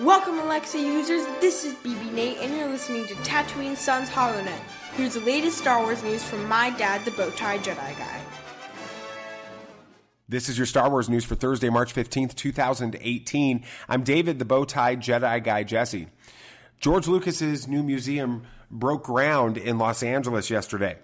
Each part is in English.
Welcome Alexa users, this is BB Nate and you're listening to Tatooine Sons HoloNet. Here's the latest Star Wars news from my dad, the Bowtie Jedi Guy. This is your Star Wars news for Thursday, March 15th, 2018. I'm David, the Bowtie Jedi Guy Jesse. George Lucas's new museum broke ground in Los Angeles yesterday.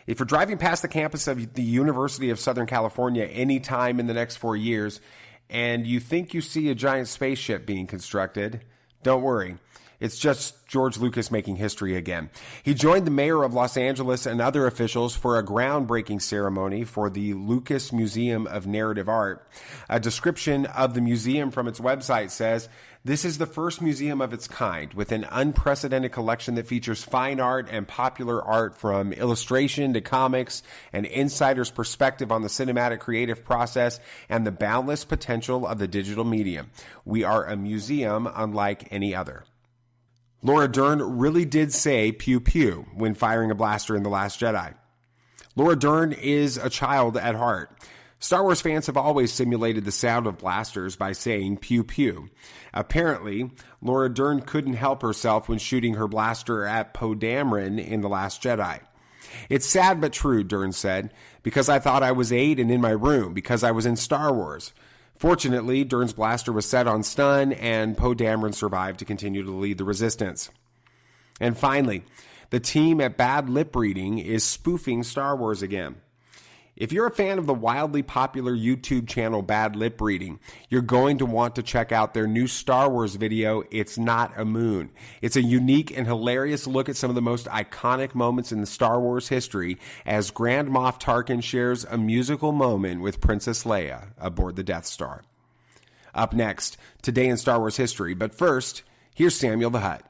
If you're driving past the campus of the University of Southern California anytime in the next 4 years, and you think you see a giant spaceship being constructed, don't worry. It's just George Lucas making history again. He joined the mayor of Los Angeles and other officials for a groundbreaking ceremony for the Lucas Museum of Narrative Art. A description of the museum from its website says, "This is the first museum of its kind, with an unprecedented collection that features fine art and popular art from illustration to comics, an insider's perspective on the cinematic creative process, and the boundless potential of the digital medium. We are a museum unlike any other." Laura Dern really did say pew pew when firing a blaster in The Last Jedi. Laura Dern is a child at heart. Star Wars fans have always simulated the sound of blasters by saying pew pew. Apparently, Laura Dern couldn't help herself when shooting her blaster at Poe Dameron in The Last Jedi. "It's sad but true," Dern said, "because I thought I was 8 and in my room, because I was in Star Wars." Fortunately, Dern's blaster was set on stun, and Poe Dameron survived to continue to lead the resistance. And finally, the team at Bad Lip Reading is spoofing Star Wars again. If you're a fan of the wildly popular YouTube channel Bad Lip Reading, you're going to want to check out their new Star Wars video, It's Not a Moon. It's a unique and hilarious look at some of the most iconic moments in the Star Wars history as Grand Moff Tarkin shares a musical moment with Princess Leia aboard the Death Star. Up next, today in Star Wars history, but first, here's Samuel the Hutt.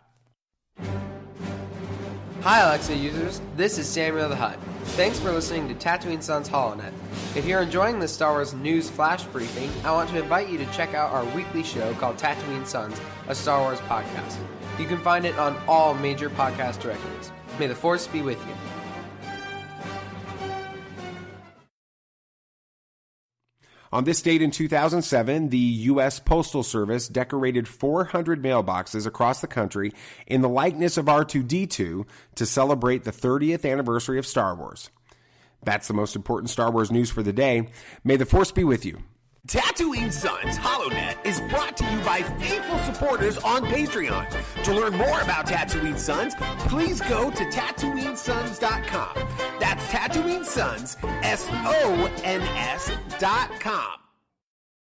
Hi Alexa users, this is Samuel the Hutt. Thanks for listening to Tatooine Sons HoloNet. If you're enjoying this Star Wars news flash briefing, I want to invite you to check out our weekly show called Tatooine Sons, a Star Wars podcast. You can find it on all major podcast directories. May the Force be with you. On this date in 2007, the U.S. Postal Service decorated 400 mailboxes across the country in the likeness of R2-D2 to celebrate the 30th anniversary of Star Wars. That's the most important Star Wars news for the day. May the Force be with you. Tatooine Sons HoloNet is brought to you by faithful supporters on Patreon. To learn more about Tatooine Sons, please go to TatooineSons.com. That's Tatooine Sons, SONS.com.